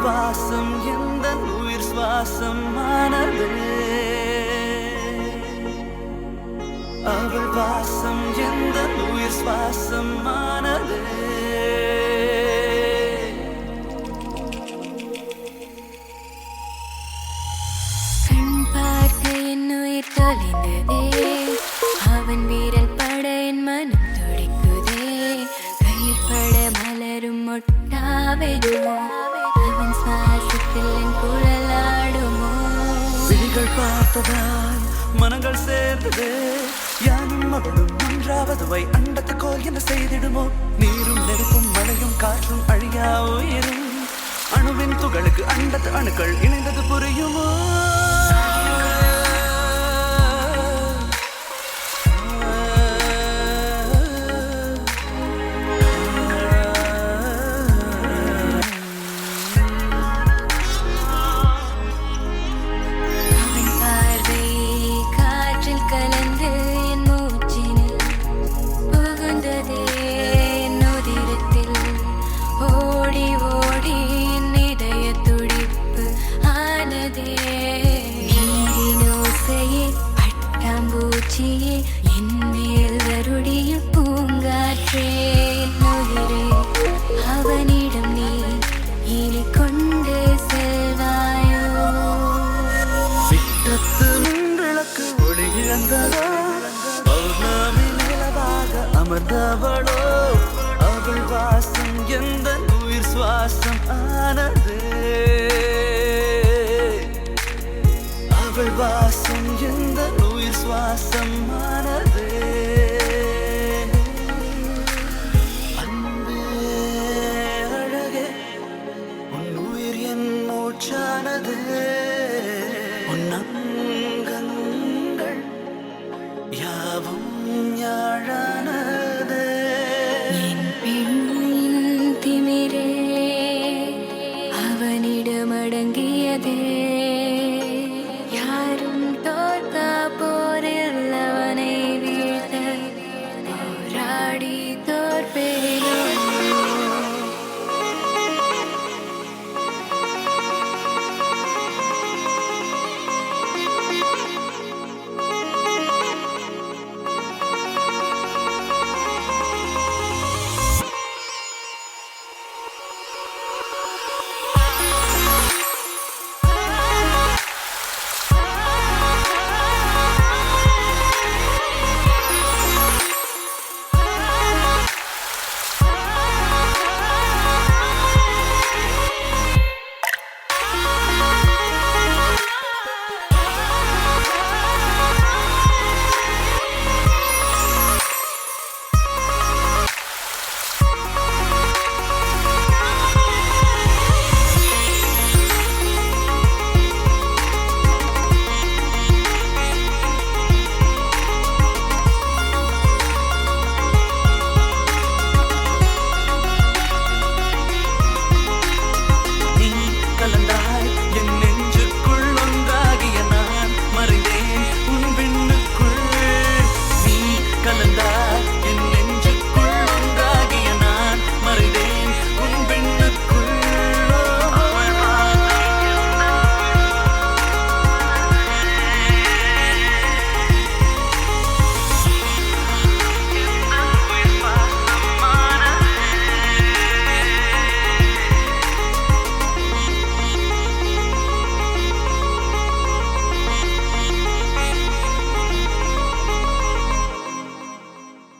வாசம் எந்தன் உயிர் சுவாசமானதே. அவள் வாசம் எந்தன் உயிர் சுவாசமானதே. கண் பார்க்க என் உயிர் தொலைந்ததே, அவன் வீரல் பட என் மனம் துடிக்குதே. கைப்பட மலரும் மொட்டாவெனுமோ, அவன் சுவாசத்தில் என் குழலாடுமோ. விழிகள் பார்த்ததால் மனங்கள் சேர்ந்ததே, யானும் அவளும் ஒன்றாவதுவை அண்டத்துக்கோல் என்ன செய்திடுமோ. நீரும் நெருப்பும் மழையும் காற்றும் அழியா உயிரும், அணுவின் துகளுக்கு அண்டத்து அணுக்கள் இணைந்தது புரியுமோ. அவன் பார்வை காற்றில் கலந்து என் மூச்சினில் புகுந்ததே. என் உதிரத்தில் ஓடி ஓடி என் இதய துடிப்பு ஆனதே. நீரின் ஓசையே பட்டாம்பூச்சியே, என் மேல் வருடியும் பூங்காற்றே. என் உயிரே, அவனிடம் நீ இனி கொண்டு செல்வாயோ. சிற்றத்து நின்றளக்கு ஒளி இழந்ததோ, பௌர்ணமி நிலவாக அமர்ந்தவளோ. அவள் வாசம் எந்த உயிர் சுவாசம் ஆனதே. அவள் வாசம் எந்த உயிர் சுவாசம் ஆனதே. அன்பே அழகே, உன் உயிர் என் மூச்சானதே. உன் அங்கங்கள் யாவும் யாழானதே. என் பெண்ணின் திமிரே அவனிடம் அடங்கியதே.